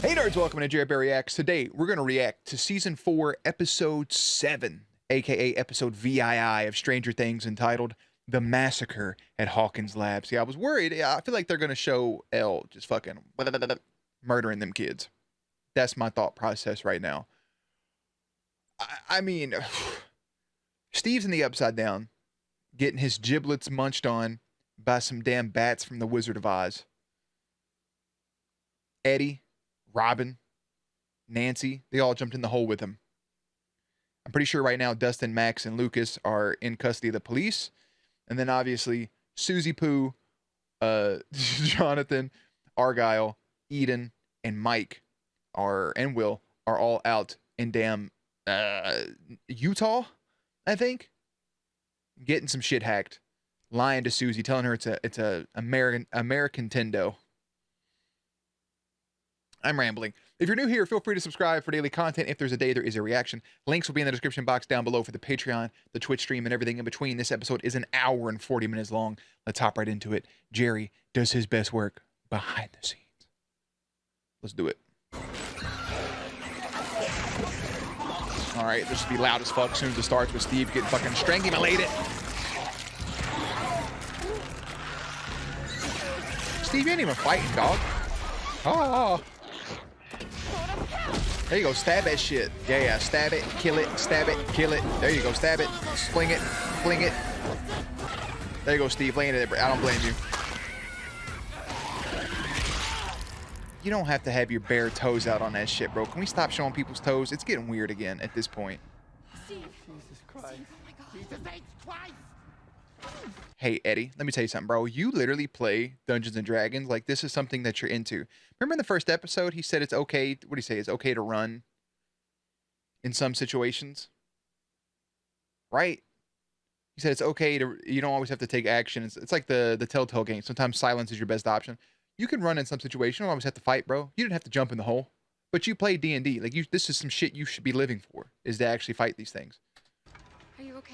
Hey nerds, welcome to Jared Barry Reacts. Today we're going to react to Season 4, Episode 7, aka Episode VII of Stranger Things, entitled The Massacre at Hawkins Labs. See, I was worried. I feel like they're going to show Elle just fucking murdering them kids. That's my thought process right now. I mean, Steve's in the Upside Down, getting his giblets munched on by some damn bats from the Wizard of Oz. Eddie, Robin, Nancy, they all jumped in the hole with him. I'm pretty sure right now Dustin, Max, and Lucas are in custody of the police. And then obviously Susie Pooh, Jonathan, Argyle, Eden, and Mike and Will are all out in damn Utah, I think. Getting some shit hacked. Lying to Susie, telling her it's a American Tendo. I'm rambling. If you're new here, feel free to subscribe for daily content. If there's a day, there is a reaction. Links will be in the description box down below for the Patreon, the Twitch stream, and everything in between. This episode is an hour and 40 minutes long. Let's hop right into it. Jerry does his best work behind the scenes. Let's do it. All right, this will be loud as fuck as soon as it starts with Steve getting fucking strangulated. Steve, you ain't even fighting, dog. Oh. There you go, stab that shit. Yeah, stab it, kill it, stab it, kill it. There you go, stab it, fling it, fling it. There you go, Steve, laying it there. I don't blame you. You don't have to have your bare toes out on that shit, bro. Can we stop showing people's toes? It's getting weird again at this point. Steve. Jesus Christ. Steve, oh my God. Jesus H. Christ. Hey, Eddie, let me tell you something, bro. You literally play Dungeons and Dragons. Like, this is something that you're into. Remember in the first episode, he said it's okay. What did he say? It's okay to run in some situations. Right? He said it's okay to, you don't always have to take action. It's like the Telltale game. Sometimes silence is your best option. You can run in some situations. You don't always have to fight, bro. You didn't have to jump in the hole. But you play D&D. Like, this is some shit you should be living for, is to actually fight these things. Are you okay?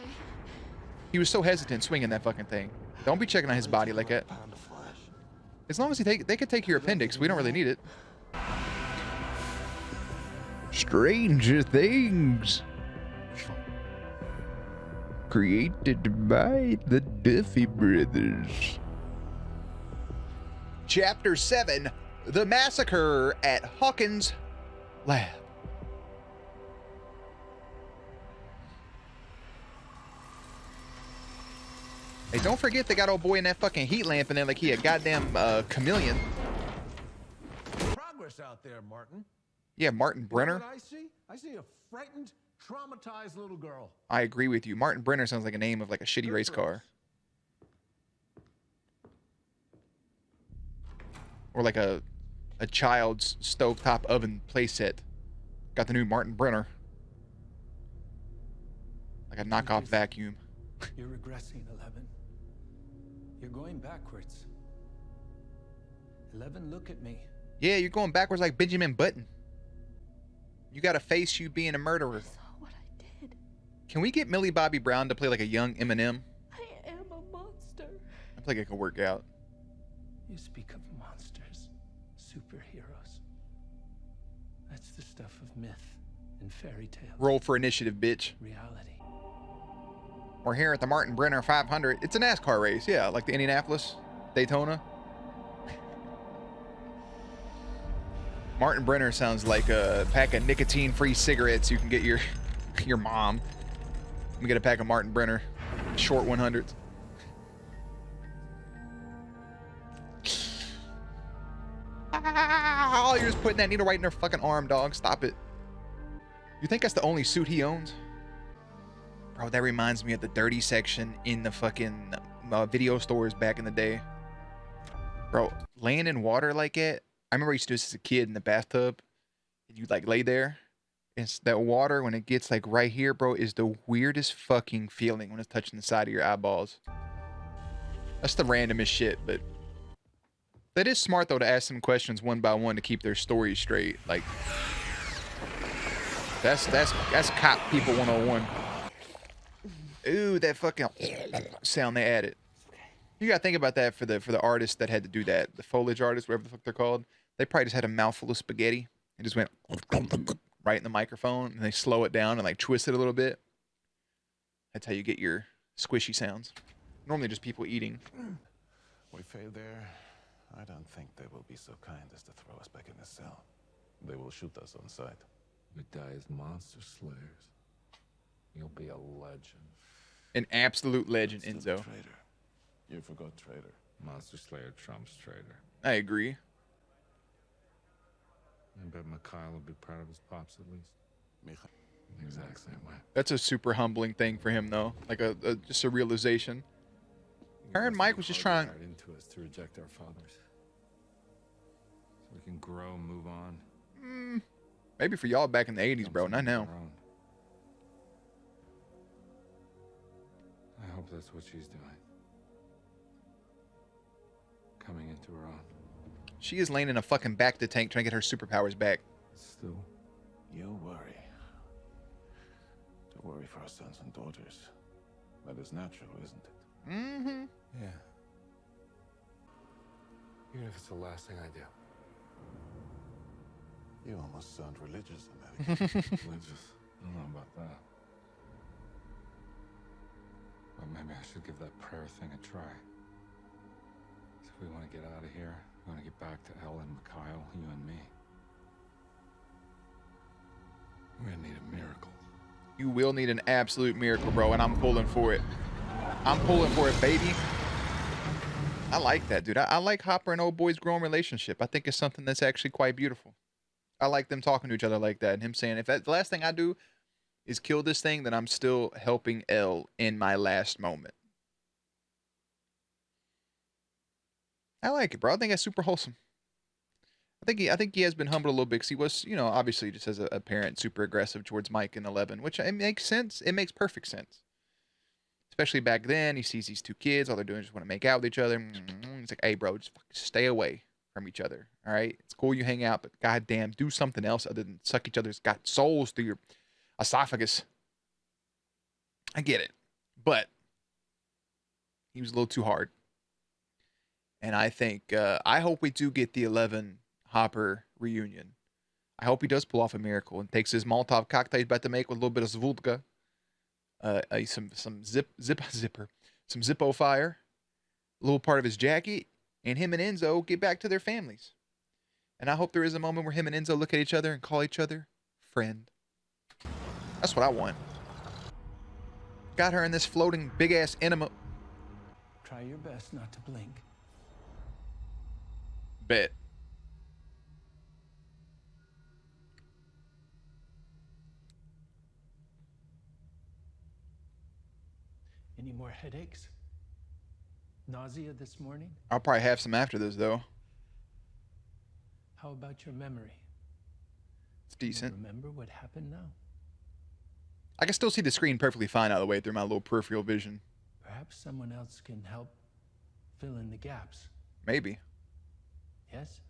He was so hesitant swinging that fucking thing. Don't be checking on his body like that. As long as they could take your appendix, we don't really need it. Stranger Things. Created by the Duffy Brothers. Chapter 7, The Massacre at Hawkins Lab. Hey, don't forget they got old boy in that fucking heat lamp in there like he a goddamn chameleon. Progress out there, Martin. Yeah, Martin Brenner. You know what I see? I see a frightened, traumatized little girl. I agree with you. Martin Brenner sounds like a name of like a shitty race car. Or like a child's stovetop oven playset. Got the new Martin Brenner. Like a knockoff vacuum. You're regressing, 11. You're going backwards. 11, look at me. Yeah, you're going backwards like Benjamin Button. You gotta face you being a murderer. I saw what I did. Can we get Millie Bobby Brown to play like a young Eminem? I am a monster. I feel like it could work out. You speak of monsters, superheroes. That's the stuff of myth and fairy tales. Roll for initiative, bitch. Reality. We're here at the Martin Brenner 500. It's a NASCAR race, yeah, like the Indianapolis, Daytona. Martin Brenner sounds like a pack of nicotine-free cigarettes you can get your mom. Let me get a pack of Martin Brenner short 100s. Oh, you're just putting that needle right in her fucking arm, dog. Stop it. You think that's the only suit he owns? Bro, that reminds me of the dirty section in the fucking video stores back in the day. Bro, laying in water like that. I remember I used to do this as a kid in the bathtub. And you like lay there. And that water, when it gets like right here, bro, is the weirdest fucking feeling when it's touching the side of your eyeballs. That's the randomest shit, but that is smart though to ask them questions one by one to keep their story straight. Like that's cop people 101. Ooh, that fucking sound they added. You gotta think about that for the artists that had to do that. The foliage artists, whatever the fuck they're called. They probably just had a mouthful of spaghetti It just went right in the microphone, and they slow it down and like twist it a little bit. That's how you get your squishy sounds. Normally just people eating. We fail there. I don't think they will be so kind as to throw us back in the cell. They will shoot us on sight. We die as monster slayers. You'll be a legend. An absolute legend, Still Enzo. a traitor. You forgot traitor. Monster slayer trumps traitor. I agree. I bet Mikhail will be proud of his pops at least. Micha. The exact same way. That's a super humbling thing for him, though. Like just a realization. Her and Mike was just trying. Into us to reject our fathers, so we can grow, move on. Maybe for y'all back in the 80s, bro. Not now. I hope that's what she's doing. Coming into her own. She is laying in a fucking back to tank trying to get her superpowers back. Still, You worry. To worry for our sons and daughters. That is natural, isn't it? Mm-hmm. yeah. Even if it's the last thing I do. You almost sound religious in that. Religious. I don't know about that. But maybe I should give that prayer thing a try. So if we want to get out of here, we want to get back to Elle and Mikhail, you and me. We're gonna need a miracle. You will need an absolute miracle, bro, and I'm pulling for it. I'm pulling for it, baby. I like that, dude. I like Hopper and Old Boy's growing relationship. I think it's something that's actually quite beautiful. I like them talking to each other like that, and him saying, if the last thing I do is kill this thing, then I'm still helping Elle in my last moment. I like it, bro. I think that's super wholesome. I think he has been humbled a little bit because he was, you know, obviously just as a parent, super aggressive towards Mike in 11, which it makes sense. It makes perfect sense. Especially back then, he sees these two kids, all they're doing is just want to make out with each other. He's like, hey, bro, just fucking stay away from each other, all right? It's cool you hang out, but goddamn, do something else other than suck each other's got souls through your esophagus. I get it, but he was a little too hard. And I think, I hope we do get the 11 Hopper reunion. I hope he does pull off a miracle and takes his Molotov cocktail he's about to make with a little bit of vodka. Some Zippo fire, a little part of his jacket, and him and Enzo get back to their families. And I hope there is a moment where him and Enzo look at each other and call each other friend. That's what I want. Got her in this floating big ass enema. Try your best not to blink. Bet. Any more headaches? Nausea this morning? I'll probably have some after this, though. How about your memory? It's decent. Remember what happened now? I can still see the screen perfectly fine out of the way through my little peripheral vision. Perhaps someone else can help fill in the gaps. Maybe. Yes?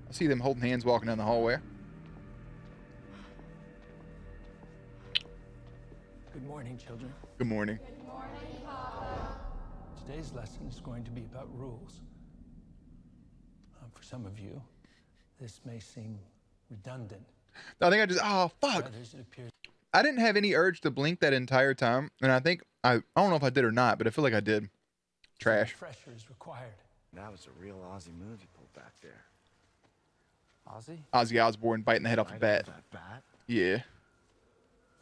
I see them holding hands walking down the hallway. Good morning, children. Good morning. Today's lesson is going to be about rules. For some of you, this may seem redundant. I think I just, oh, fuck. Others, it appears I didn't have any urge to blink that entire time. And I think, I don't know if I did or not, but I feel like I did. Trash. refresher is required. That was a real Aussie move you pulled back there. Ozzy? Ozzy Osbourne biting the head off the Right bat. off that bat? Yeah.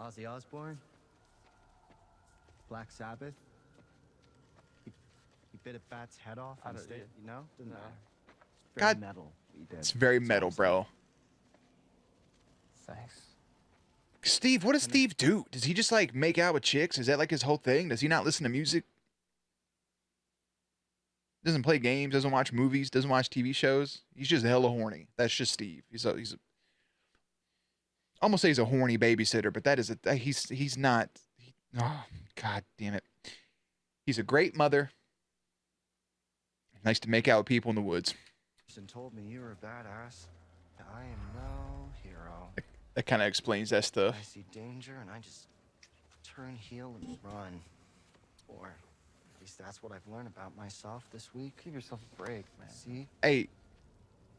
Ozzy Osbourne? Black Sabbath? He bit a bat's head off on stage, you know? Doesn't matter. It's very God, metal. He did. It's very metal, bro. Thanks. Steve, what does Steve do? Does he just like make out with chicks? Is that like his whole thing? Does he not listen to music? Doesn't play games, doesn't watch movies, doesn't watch TV shows. He's just hella horny. That's just Steve. He's I almost say he's a horny babysitter, but that is he's not. Oh, God damn it. He's a great mother. Nice to make out with people in the woods. Told me you were a badass. I am no hero. That kind of explains that stuff. I see danger and I just turn heel and run. Or At least that's what I've learned about myself this week. Give yourself a break, man. See? Hey,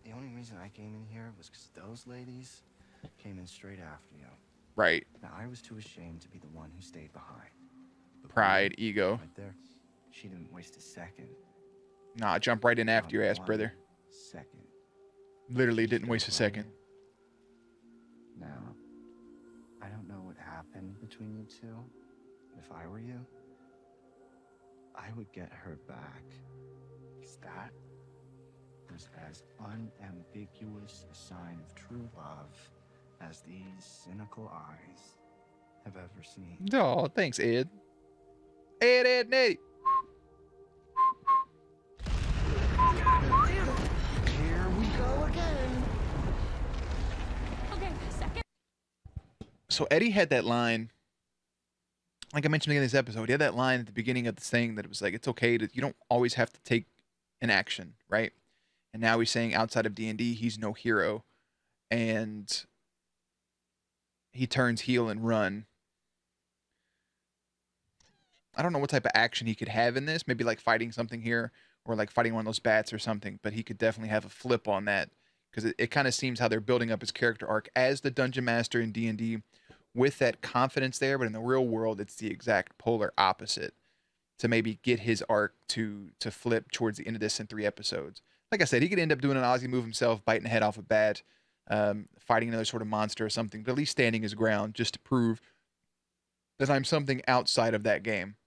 The only reason I came in here was because those ladies came in straight after you. right. Now, I was too ashamed to be the one who stayed behind. But Pride, Bree, ego. right there, she didn't waste a second. Nah, jump right in after your ass, Not brother. 1 second. Literally She didn't stood waste a right second. in. Now, I don't know what happened between you two. If I were you, I would get her back. 'Cause that was as unambiguous a sign of true love as these cynical eyes have ever seen. Oh, thanks, Ed. Ed, Nate. Here we go again. Okay, second. So Eddie had that line, like I mentioned in this episode, he had that line at the beginning of the thing that it was like, it's okay to, you don't always have to take an action, right? And now he's saying outside of D&D, he's no hero. And he turns heel and run. I don't know what type of action he could have in this. Maybe like fighting something here or like fighting one of those bats or something. But he could definitely have a flip on that because it kind of seems how they're building up his character arc as the Dungeon Master in D&D with that confidence there. But in the real world, it's the exact polar opposite to maybe get his arc to flip towards the end of this in 3 episodes. Like I said, he could end up doing an Aussie move himself, biting the head off a bat, fighting another sort of monster or something, but at least standing his ground just to prove that I'm something outside of that game.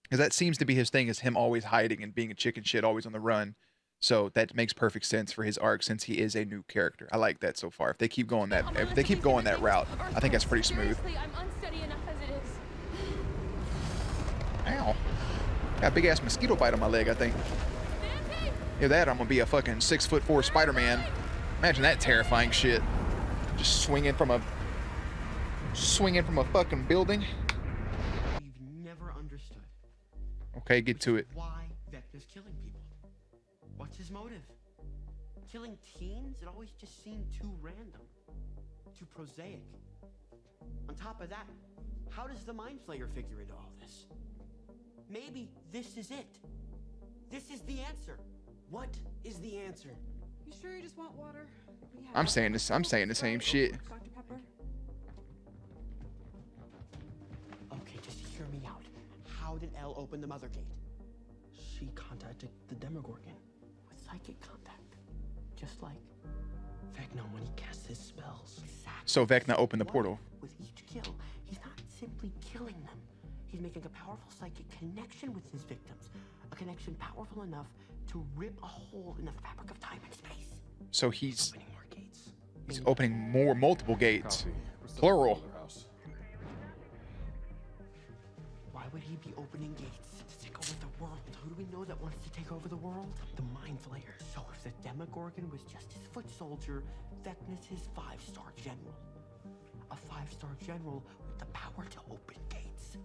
Because that seems to be his thing, is him always hiding and being a chicken shit, always on the run. So that makes perfect sense for his arc since he is a new character. I like that so far. If they keep going that route, I think that's pretty smooth. Seriously, I'm unsteady enough as it is. Ow. Got a big ass mosquito bite on my leg, I think. Nancy! Either that or I'm gonna be a fucking 6'4" Spider-Man. Imagine that terrifying shit. Just swinging from a fucking building. We've never understood. Okay, get to it. Why Vecna's killing people? What's his motive? Killing teens? It always just seemed too random, too prosaic. On top of that, how does the Mind Flayer figure into all this? Maybe this is it. This is the answer. What is the answer? You sure you just want water? I'm saying the same shit. Dr. Pepper? Okay, just hear me out. How did Elle open the Mother Gate? She contacted the Demogorgon with psychic contact. Just like Vecna when he casts his spells. Exactly. So Vecna opened the portal. With each kill, he's not simply killing them. He's making a powerful psychic connection with his victims. A connection powerful enough to rip a hole in the fabric of time and space. So he's Opening more gates. opening multiple gates. Plural. Why would he be opening gates to take over the world? Who do we know that wants to take over the world? The Mind Flayer. So if the Demogorgon was just his foot soldier, Vecna's his 5-star general. A 5-star general with the power to open gates.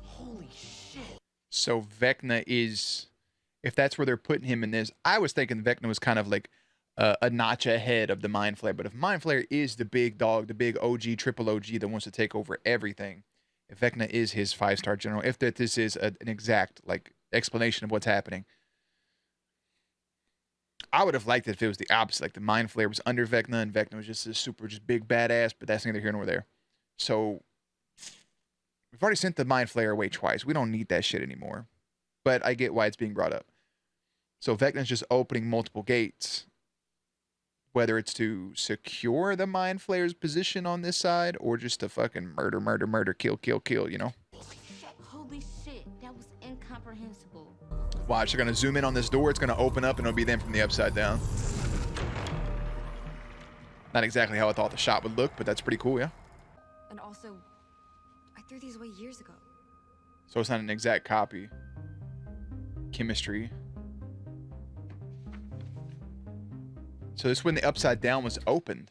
Holy shit. So Vecna is, if that's where they're putting him in this, I was thinking Vecna was kind of like a notch ahead of the Mind Flayer. But if Mind Flayer is the big dog, the big OG, triple OG that wants to take over everything, if Vecna is his 5-star general, if that this is an exact like explanation of what's happening, I would have liked it if it was the opposite. Like the Mind Flayer was under Vecna and Vecna was just a super, just big badass. But that's neither here nor there. So we've already sent the Mind Flayer away twice. We don't need that shit anymore. But I get why it's being brought up. So Vecna's just opening multiple gates. Whether it's to secure the Mind Flayer's position on this side or just to fucking murder, kill, you know? Holy shit, that was incomprehensible. Watch, they're going to zoom in on this door. It's going to open up and it'll be them from the upside down. Not exactly how I thought the shot would look, but that's pretty cool, yeah? And also, I threw these away years ago. So it's not an exact copy. Chemistry. So this is when the upside down was opened,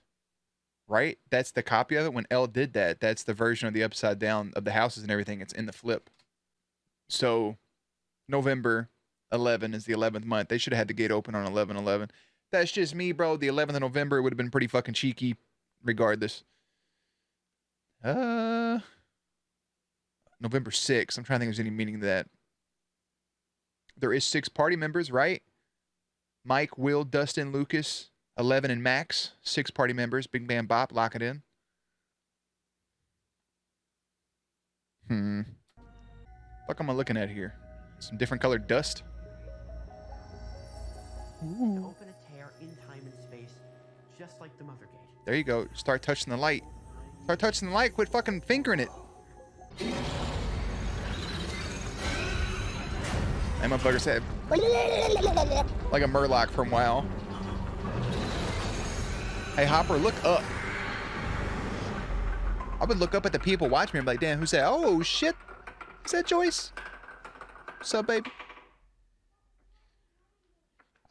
right? That's the copy of it. When Elle did that, that's the version of the upside down of the houses and everything. It's in the flip. So November 11 is the 11th month. They should have had the gate open on 11/11. That's just me, bro. The 11th of November would have been pretty fucking cheeky regardless. November 6th. I'm trying to think if there's any meaning to that. There is 6 party members, right? Mike, Will, Dustin, Lucas, 11, and Max. 6 party members. Big Bam Bop, lock it in. Fuck am I looking at here? Some different colored dust. To open a tear in time and space, just like the Mother Gate. There you go. Start touching the light. Start touching the light. Quit fucking fingering it. That motherfucker said like a Murloc from WoW. Hey Hopper, look up. I would look up at the people watching me and be like, damn, who's that? Oh shit. Is that Joyce? What's up, baby?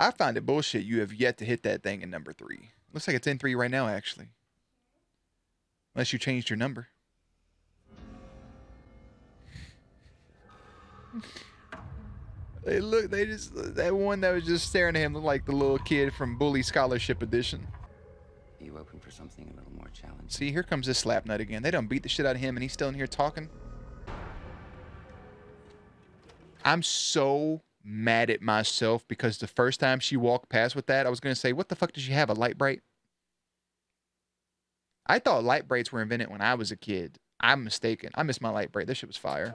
I find it bullshit you have yet to hit that thing in number 3. Looks like it's in 3 right now, actually. Unless you changed your number. They just, that one that was just staring at him looked like the little kid from Bully Scholarship Edition. You open for something a little more challenging? See, here comes this slap nut again. They done beat the shit out of him and he's still in here talking. I'm so mad at myself because the first time she walked past with that, I was going to say, what the fuck did she have, a light bright? I thought light brights were invented when I was a kid. I'm mistaken. I missed my light bright. This shit was fire.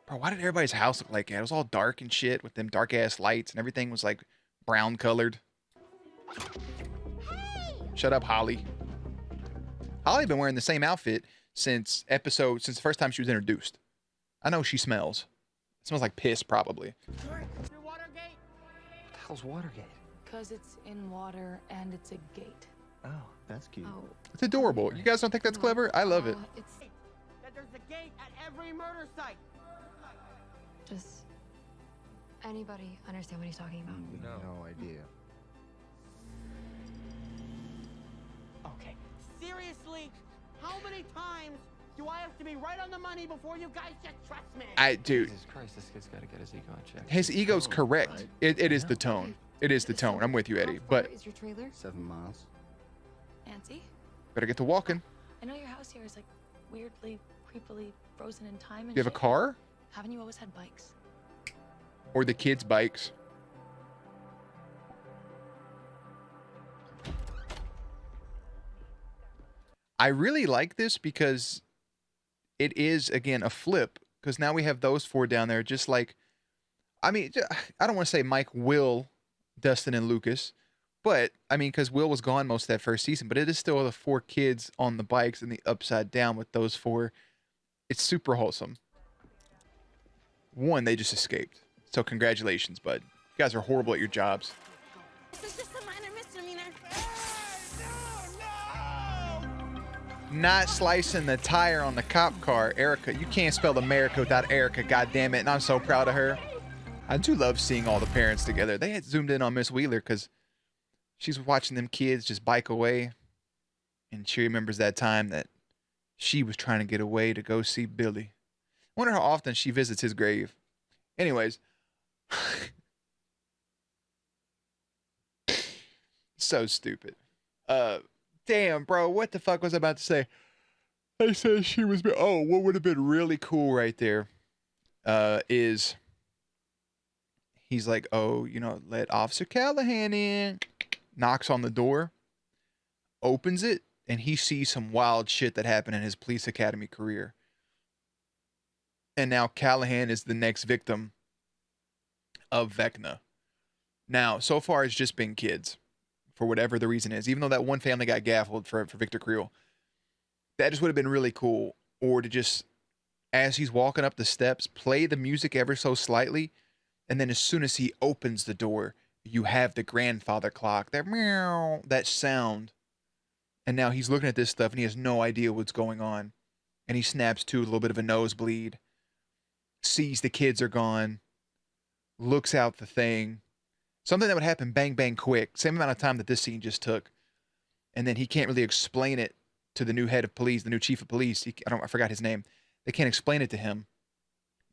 Bro, why did everybody's house look like that? It was all dark and shit with them dark ass lights and everything was like brown colored. Hey! Shut up, Holly. Holly been wearing the same outfit since the first time she was introduced. I know she smells. It smells like piss, probably. Watergate? What the hell's Watergate? Because it's in water and it's a gate. Oh, that's cute. Oh. It's adorable. You guys don't think that's clever? I love it. It's That there's a gate at every murder site. Just anybody understand what he's talking about? No idea. Okay, seriously? How many times do I have to be right on the money before you guys just trust me? Dude. Jesus Christ, this kid's gotta get his ego in check. His ego's correct. It is the tone. It is the tone. I'm with you, Eddie. How far But is your trailer? 7 miles. Nancy? better get to walking. I know your house here is like weirdly, creepily frozen in time and You have a shit. car? Haven't you always had bikes? Or the kids' bikes? I really like this because it is, again, a flip. Because now we have those 4 down there just like... I mean, I don't want to say Mike, Will, Dustin, and Lucas. But, I mean, because Will was gone most of that first season. But it is still the 4 kids on the bikes and the upside down with those 4. It's super wholesome. 1, they just escaped. So congratulations, bud. You guys are horrible at your jobs. This is just a minor misdemeanor. Not slicing the tire on the cop car. Erica, you can't spell America without Erica, goddammit. And I'm so proud of her. I do love seeing all the parents together. They had zoomed in on Miss Wheeler because she's watching them kids just bike away. And she remembers that time that she was trying to get away to go see Billy. I wonder how often she visits his grave. Anyways. So stupid. Damn, bro. What the fuck was I about to say? I said she was... Oh, what would have been really cool right there is... He's like, oh, you know, let Officer Callahan in. Knocks on the door. Opens it. And he sees some wild shit that happened in his police academy career. And now Callahan is the next victim of Vecna. Now, so far it's just been kids. For whatever the reason is. Even though that one family got gaffled for Victor Creel. That just would have been really cool. Or to just, as he's walking up the steps, play the music ever so slightly. And then as soon as he opens the door, you have the grandfather clock. That meow, that sound. And now he's looking at this stuff and he has no idea what's going on. And he snaps to a little bit of a nosebleed. Sees the kids are gone. Looks out the thing. Something that would happen bang, bang, quick. Same amount of time that this scene just took. And then he can't really explain it to the new head of police, the new chief of police. I forgot his name. They can't explain it to him.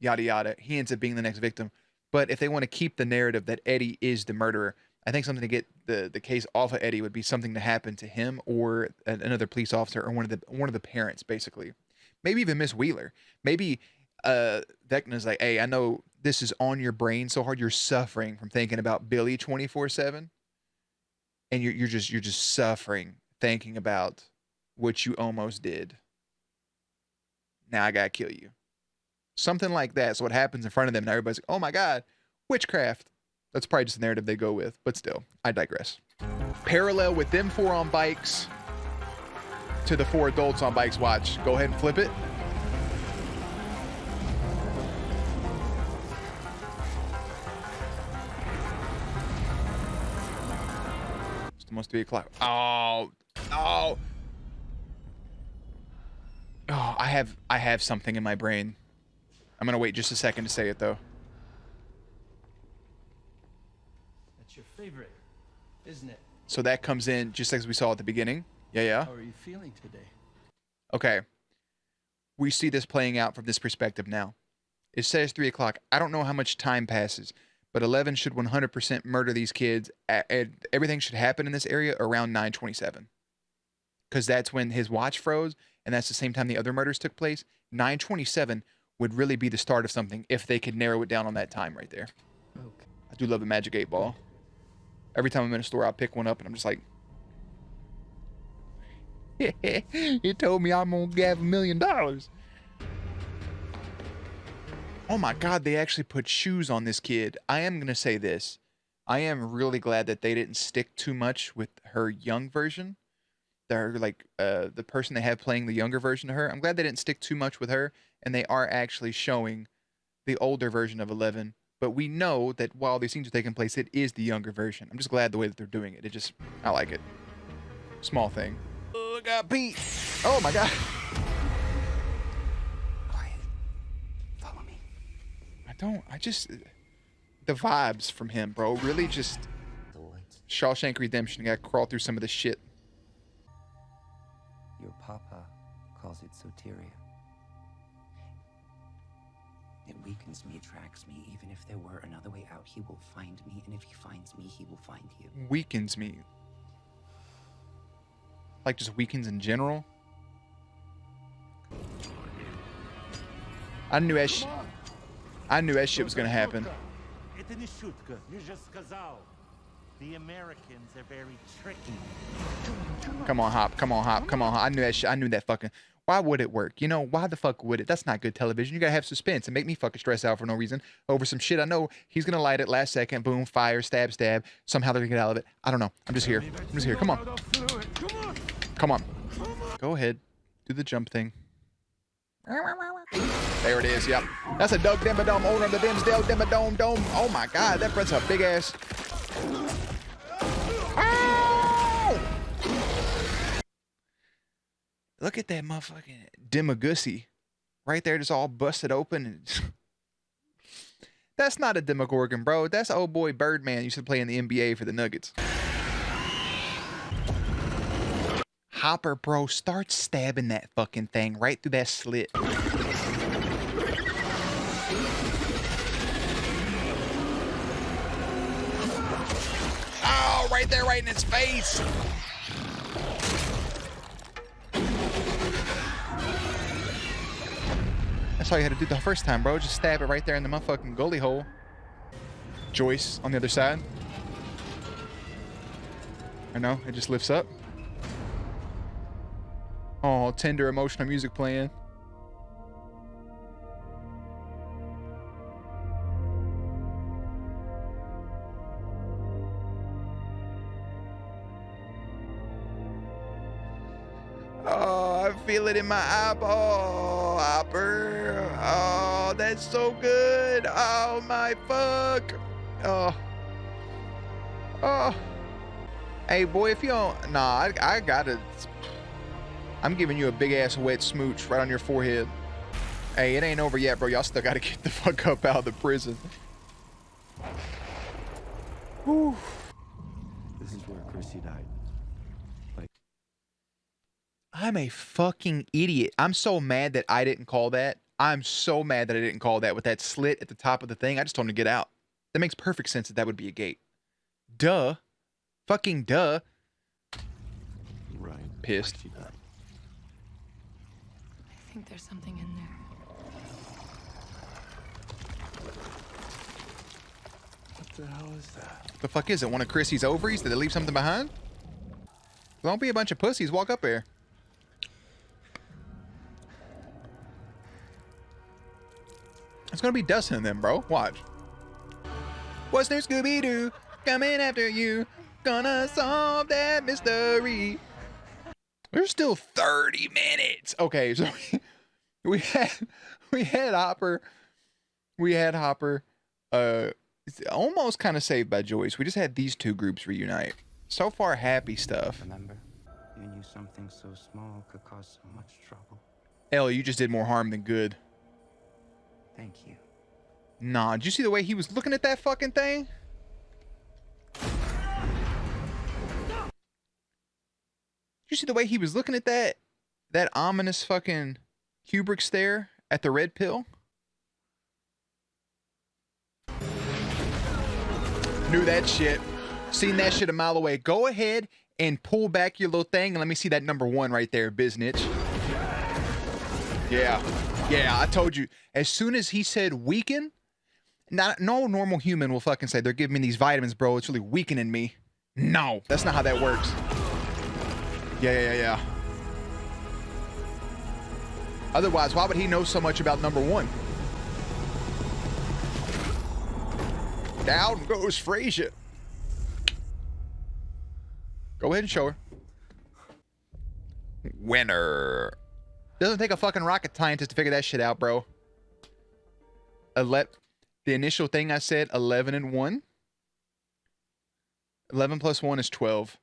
Yada, yada. He ends up being the next victim. But if they want to keep the narrative that Eddie is the murderer, I think something to get the case off of Eddie would be something to happen to him or another police officer or one of the parents, basically. Maybe even Miss Wheeler. Maybe Vecna's like, hey, I know this is on your brain so hard. You're suffering from thinking about Billy 24/7, and you're just suffering thinking about what you almost did. Now I gotta kill you. Something like that. So what happens in front of them, and everybody's like, oh my god, witchcraft. That's probably just the narrative they go with, but still, I digress. Parallel with them 4 on bikes to the 4 adults on bikes. Watch. Go ahead and flip it. It's almost 3 o'clock. Oh. I have something in my brain. I'm gonna wait just a second to say it though. That's your favorite, isn't it? So that comes in just as we saw at the beginning. Yeah. How are you feeling today? Okay. We see this playing out from this perspective now. It says 3 o'clock. I don't know how much time passes, but 11 should 100% murder these kids. Everything should happen in this area around 9:27. Because that's when his watch froze, and that's the same time the other murders took place. 9:27 would really be the start of something if they could narrow it down on that time right there. Okay. I do love a Magic 8 Ball. Every time I'm in a store, I'll pick one up, and I'm just like, he told me I'm gonna have $1 million. Oh my God, they actually put shoes on this kid. I am gonna say this. I am really glad that they didn't stick too much with her young version. They're like the person they have playing the younger version of her. I'm glad they didn't stick too much with her, and they are actually showing the older version of 11. But we know that while these scenes are taking place, it is the younger version. I'm just glad the way that they're doing it. I like it. Small thing. Oh, I got Pete. Oh my God. Quiet. Follow me. The vibes from him, bro, really just Shawshank Redemption. Got to crawl through some of this shit. Your papa calls it soteria. It weakens me, attracts me. Even if there were another way out, he will find me. And if he finds me, he will find you. Weakens me. Like just weakens in general. I knew that shit was gonna happen. The Americans are very tricky. Come on, Hop. I knew that shit. I knew that fucking. Why would it work? You know, why the fuck would it? That's not good television. You gotta have suspense and make me fucking stress out for no reason over some shit. I know he's gonna light it last second. Boom, fire, stab. Somehow they're gonna get out of it. I don't know. I'm just here. Come on. Go ahead. Do the jump thing. There it is. Yep. That's a Doug Dimmadome, owner of the Dimsdale Dimmadome Dome. Oh my God, that brings a big ass. Look at that motherfucking Demogorgon right there, just all busted open. And that's not a Demogorgon, bro. That's old boy Birdman used to play in the NBA for the Nuggets. Hopper, bro, start stabbing that fucking thing right through that slit. Oh, right there, right in its face. That's all you had to do the first time, bro. Just stab it right there in the motherfucking gully hole. Joyce on the other side. I know, it just lifts up. Oh, tender emotional music playing. Oh, I feel it in my eyeball, Hopper. Oh, that's so good. Oh, my fuck. Oh. Hey, boy, if you don't... Nah, I gotta... I'm giving you a big-ass wet smooch right on your forehead. Hey, it ain't over yet, bro. Y'all still gotta get the fuck up out of the prison. Whew. This is where Chrissy died. I'm a fucking idiot. I'm so mad that I didn't call that. I'm so mad that I didn't call that with that slit at the top of the thing. I just told him to get out. That makes perfect sense that would be a gate. Duh. Fucking duh. Right. Pissed. I think there's something in there. What the hell is that? The fuck is it? One of Chrissy's ovaries? Did they leave something behind? Don't be a bunch of pussies. Walk up there. It's gonna be dusting in them, bro. Watch. What's new, Scooby-Doo? Coming after you. Gonna solve that mystery. There's still 30 minutes. Okay, so we had Hopper. We had Hopper. It's almost kind of saved by Joyce. We just had these two groups reunite. So far, happy stuff. Remember, you knew something so small could cause so much trouble. Ellie, you just did more harm than good. Thank you. Nah, did you see the way he was looking at that fucking thing? Did you see the way he was looking at that ominous fucking Kubrick stare at the red pill? Knew that shit. Seen that shit a mile away. Go ahead and pull back your little thing and let me see that number 1 right there, biznitch. Yeah. Yeah, I told you. As soon as he said weaken, no normal human will fucking say, they're giving me these vitamins, bro. It's really weakening me. No, that's not how that works. Yeah. Otherwise, why would he know so much about number 1? Down goes Frasier. Go ahead and show her. Winner. Doesn't take a fucking rocket scientist to figure that shit out, bro. The initial thing I said, 11 and 1. 11 plus 1 is 12.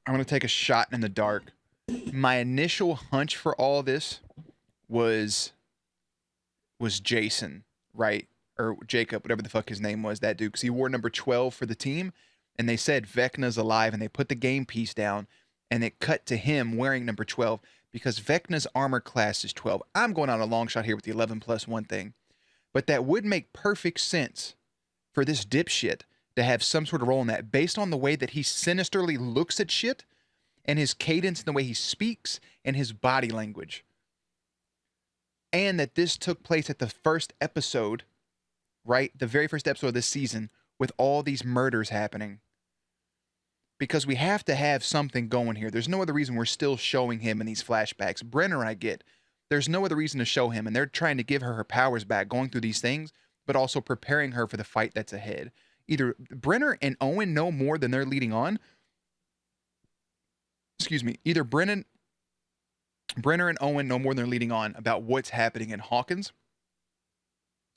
I'm going to take a shot in the dark. My initial hunch for all this was Jason, right? Or Jacob, whatever the fuck his name was, that dude. Because he wore number 12 for the team. And they said Vecna's alive. And they put the game piece down. And it cut to him wearing number 12. Because Vecna's armor class is 12. I'm going on a long shot here with the 11 plus 1 thing. But that would make perfect sense for this dipshit to have some sort of role in that. Based on the way that he sinisterly looks at shit. And his cadence and the way he speaks. And his body language. And that this took place at the first episode. Right? The very first episode of this season. With all these murders happening. Because we have to have something going here. There's no other reason we're still showing him in these flashbacks. Brenner, I get. There's no other reason to show him. And they're trying to give her powers back. Going through these things. But also preparing her for the fight that's ahead. Either Brenner and Owen know more than they're leading on. Excuse me. Either Brenner and Owen know more than they're leading on about what's happening in Hawkins.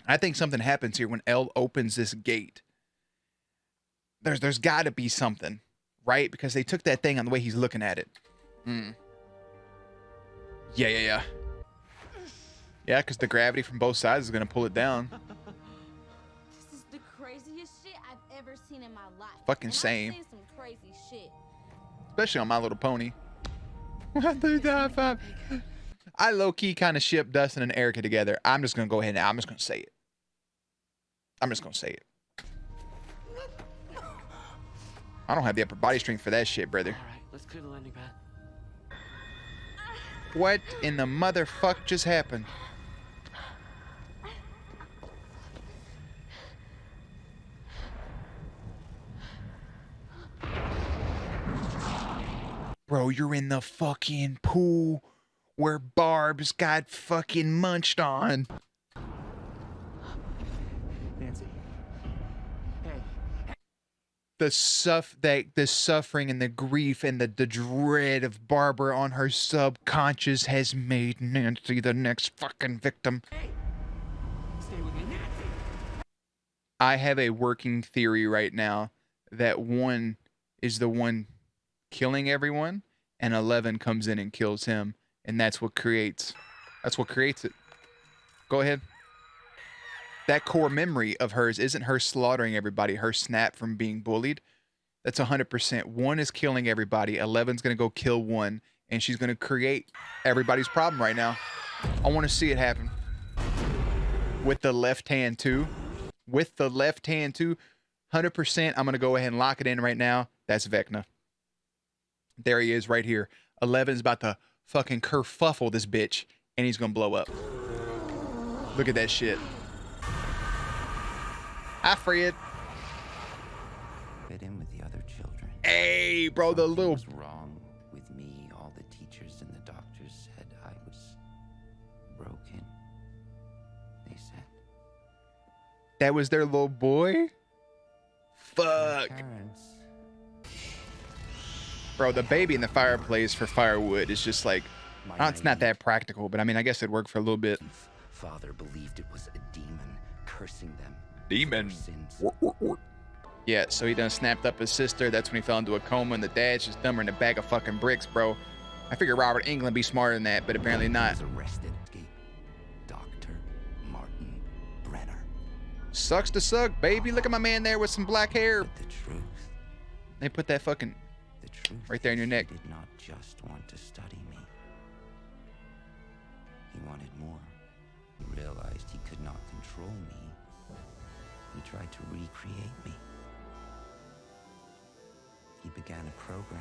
I think something happens here when Elle opens this gate. There's got to be something, right? Because they took that thing on the way he's looking at it. Yeah, because the gravity from both sides is going to pull it down. This is the craziest shit I've ever seen in my life. Fucking and same. I've seen some crazy shit. Especially on My Little Pony. 1, 2, 3, 5. I low-key kind of ship Dustin and Erica together. I'm just going to go ahead and I'm just going to say it. I don't have the upper body strength for that shit, brother. All right, let's clear the landing pad. What in the motherfuck just happened? Bro, you're in the fucking pool where Barb's got fucking munched on. Nancy. Hey. The suffering and the grief and the dread of Barbara on her subconscious has made Nancy the next fucking victim. Hey. Stay with me, Nancy. I have a working theory right now that 1 is the one killing everyone and 11 comes in and kills him, and that's what creates it. Go ahead. That core memory of hers isn't her slaughtering everybody, her snap from being bullied. That's 100%. 1 is killing everybody. 11's going to go kill 1, and she's going to create everybody's problem right now. I want to see it happen. With the left hand, too. 100%. I'm going to go ahead and lock it in right now. That's Vecna. There he is right here. 11's about to fucking kerfuffle this bitch, and he's gonna blow up. Look at that shit. Hi, Fred. Fit in with the other children. Hey, bro, the Something little... was wrong with me. All the teachers and the doctors said I was broken. They said. That was their little boy? Fuck. Parents. Bro, the baby in the fireplace for firewood is just like... it's not that practical, but I mean, I guess it'd work for a little bit. Father believed it was a demon cursing them. Demon. Yeah, so he done snapped up his sister. That's when he fell into a coma, and the dad's just dumber than a bag of fucking bricks, bro. I figured Robert Englund would be smarter than that, but apparently not. He was arrested. Dr. Martin Brenner. Sucks to suck, baby. Look at my man there with some black hair. But the truth. They put that fucking right there in your neck. He did not just want to study me. He wanted more. He realized he could not control me. He tried to recreate me. He began a program.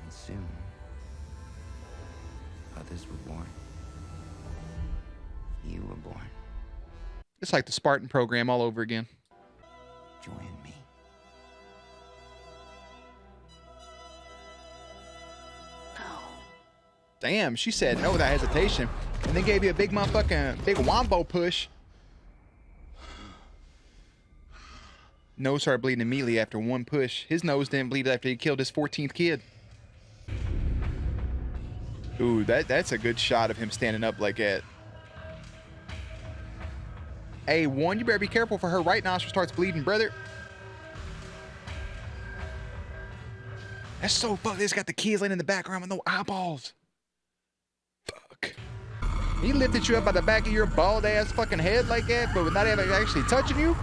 And soon, others were born. You were born. It's like the Spartan program all over again. Join me. Damn, she said no without hesitation. And then gave you a big motherfucking, big wombo push. Nose started bleeding immediately after one push. His nose didn't bleed after he killed his 14th kid. Ooh, that's a good shot of him standing up like that. Hey, one, you better be careful for her right nostril starts bleeding, brother. That's so fucked. It's got the kids laying in the background with no eyeballs. Fuck. He lifted you up by the back of your bald ass fucking head like that, but without ever actually touching you.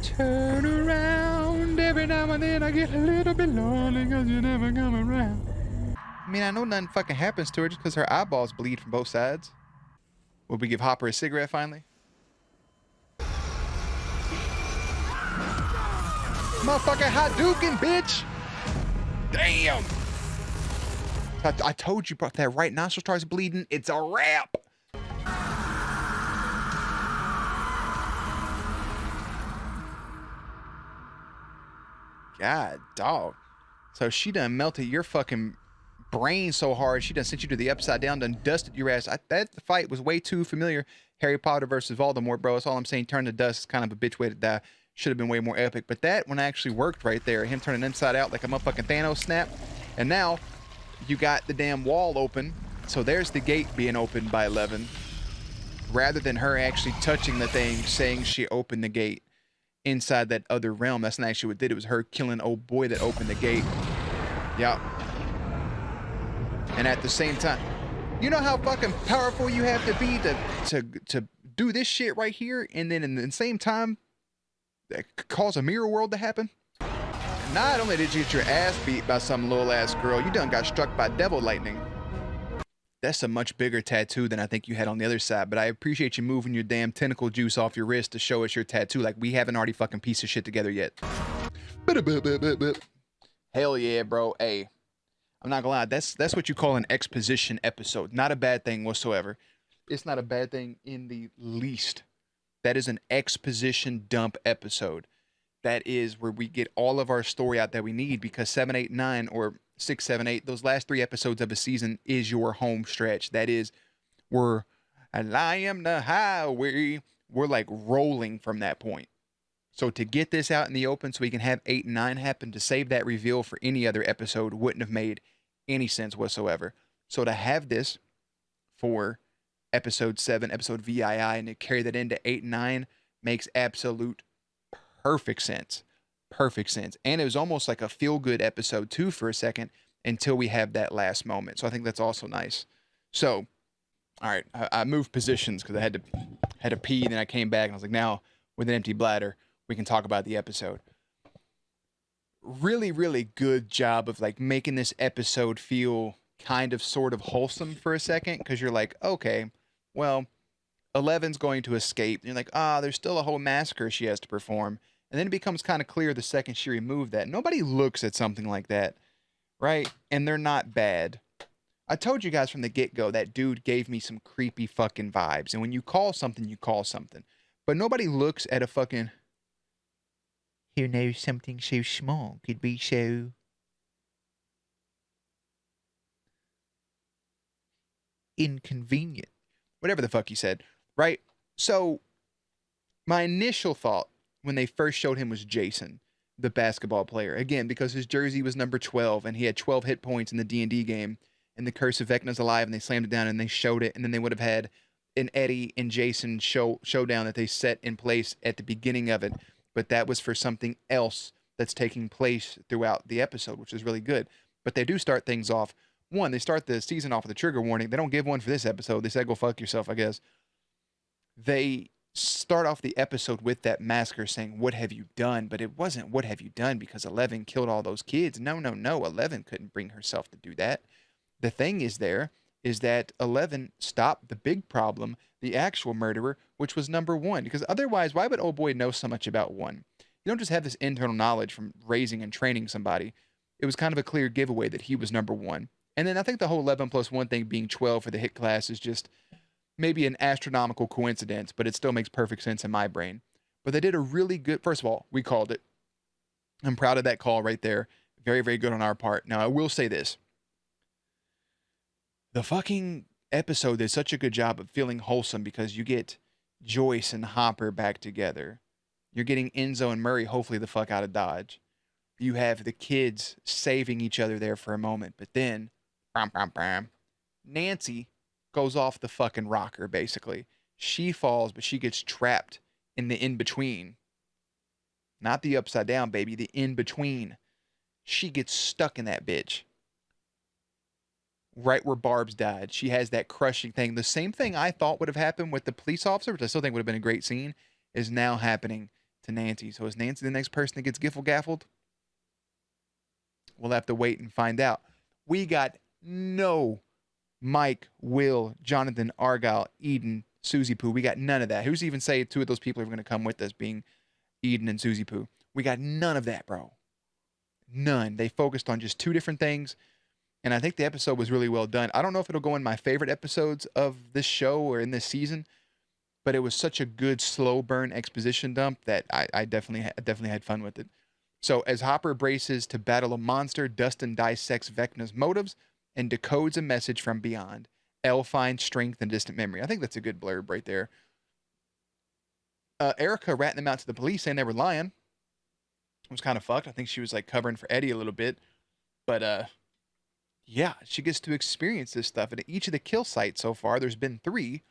Turn around, every now and then I get a little bit lonely cause you never come around. I mean, I know nothing fucking happens to her just because her eyeballs bleed from both sides. Will we give Hopper a cigarette finally? Motherfucking Hadouken, bitch! Damn! I told you, bro, if that right nostril starts bleeding, it's a wrap! God, dog. So she done melted your fucking brain so hard, she done sent you to the upside down, done dusted your ass. That fight was way too familiar. Harry Potter versus Voldemort, bro. That's all I'm saying. Turn to dust is kind of a bitch way to die. Should have been way more epic. But that one actually worked right there. Him turning inside out like a motherfucking Thanos snap. And now you got the damn wall open. So there's the gate being opened by 11. Rather than her actually touching the thing, saying she opened the gate inside that other realm. That's not actually what did. It was her killing old boy that opened the gate. Yep. And at the same time, you know how fucking powerful you have to be to do this shit right here, and then in the same time cause a mirror world to happen? Not only did you get your ass beat by some little ass girl, you done got struck by devil lightning. That's a much bigger tattoo than I think you had on the other side, but I appreciate you moving your damn tentacle juice off your wrist to show us your tattoo like we haven't already fucking piece of shit together yet. Hell yeah, bro. Hey, I'm not gonna lie, that's what you call an exposition episode. Not a bad thing whatsoever. It's not a bad thing in the least. That is an exposition dump episode. That is where we get all of our story out that we need, because 7, 8, 9, or 6, 7, 8, those last 3 episodes of a season is your home stretch. That is where I am the highway. We're like rolling from that point. So to get this out in the open so we can have 8 and 9 happen, to save that reveal for any other episode wouldn't have made any sense whatsoever. So to have this for episode 7, episode VII, and to carry that into 8 and 9 makes absolute perfect sense. Perfect sense. And it was almost like a feel-good episode too for a second until we have that last moment. So I think that's also nice. So, all right, I moved positions because I had to pee, and then I came back and I was like, now with an empty bladder, we can talk about the episode. Really, really good job of like making this episode feel kind of sort of wholesome for a second, because you're like, okay, well, 11's going to escape. And you're like, there's still a whole massacre she has to perform. And then it becomes kind of clear the second she removed that. Nobody looks at something like that, right? And they're not bad. I told you guys from the get-go that dude gave me some creepy fucking vibes. And when you call something, you call something. But nobody looks at a fucking... Who knows something so small could be so... inconvenient. Whatever the fuck he said. Right? So, my initial thought when they first showed him was Jason, the basketball player. Again, because his jersey was number 12 and he had 12 hit points in the D&D game. And the Curse of Vecna's alive, and they slammed it down and they showed it, and then they would have had an Eddie and Jason showdown that they set in place at the beginning of it, but that was for something else that's taking place throughout the episode, which is really good. But they do start things off. One, they start the season off with a trigger warning. They don't give one for this episode. They said, go fuck yourself, I guess. They start off the episode with that massacre saying, what have you done? But it wasn't what have you done because 11 killed all those kids. No. 11 couldn't bring herself to do that. The thing is that 11 stopped the big problem, the actual murderer, which was number 1. Because otherwise, why would old boy know so much about 1? You don't just have this internal knowledge from raising and training somebody. It was kind of a clear giveaway that he was number 1. And then I think the whole 11 plus 1 thing being 12 for the hit class is just maybe an astronomical coincidence, but it still makes perfect sense in my brain. But they did a really good, first of all, we called it. I'm proud of that call right there. Very, very good on our part. Now, I will say this. The fucking episode did such a good job of feeling wholesome because you get Joyce and Hopper back together. You're getting Enzo and Murray hopefully the fuck out of Dodge. You have the kids saving each other there for a moment. But then, Nancy goes off the fucking rocker, basically. She falls, but she gets trapped in the in-between. Not the upside down, baby. The in-between. She gets stuck in that bitch. Right where Barb's died. She has that crushing thing. The same thing I thought would have happened with the police officer, which I still think would have been a great scene, is now happening to Nancy. So is Nancy the next person that gets giffle-gaffled? We'll have to wait and find out. We got no Mike, Will, Jonathan, Argyle, Eden, Susie Poo. We got none of that. Who's even say 2 of those people are going to come with us, being Eden and Susie Poo? We got none of that, bro. None. They focused on just 2 different things. And I think the episode was really well done. I don't know if it'll go in my favorite episodes of this show or in this season, but it was such a good slow burn exposition dump that I definitely had fun with it. So as Hopper braces to battle a monster, Dustin dissects Vecna's motives and decodes a message from beyond. Elle finds strength in distant memory. I think that's a good blurb right there. Erica ratting them out to the police saying they were lying. It was kind of fucked. I think she was like covering for Eddie a little bit. But yeah, she gets to experience this stuff. And at each of the kill sites so far, there's been 3.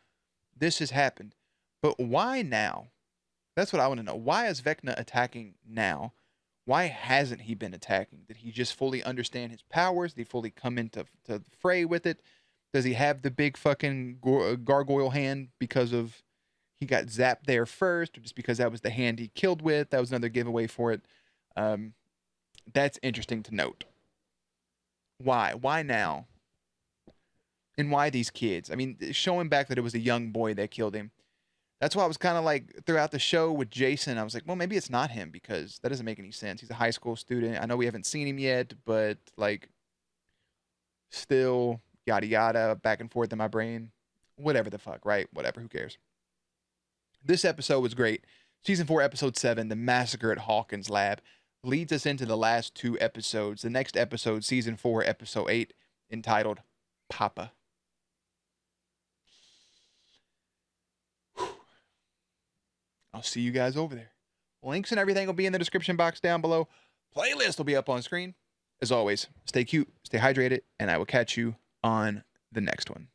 This has happened. But why now? That's what I want to know. Why is Vecna attacking now? Why hasn't he been attacking? Did he just fully understand his powers? Did he fully come into the fray with it? Does he have the big fucking gargoyle hand because of he got zapped there first, or just because that was the hand he killed with? That was another giveaway for it. That's interesting to note. Why? Why now? And why these kids? I mean, showing back that it was a young boy that killed him. That's why I was kind of like, throughout the show with Jason, I was like, well, maybe it's not him because that doesn't make any sense. He's a high school student. I know we haven't seen him yet, but like, still, yada yada, back and forth in my brain. Whatever the fuck, right? Whatever, who cares? This episode was great. Season 4, Episode 7, The Massacre at Hawkins Lab, leads us into the last 2 episodes. The next episode, Season 4, Episode 8, entitled Papa. I'll see you guys over there. Links and everything will be in the description box down below. Playlist will be up on screen. As always, stay cute, stay hydrated, and I will catch you on the next one.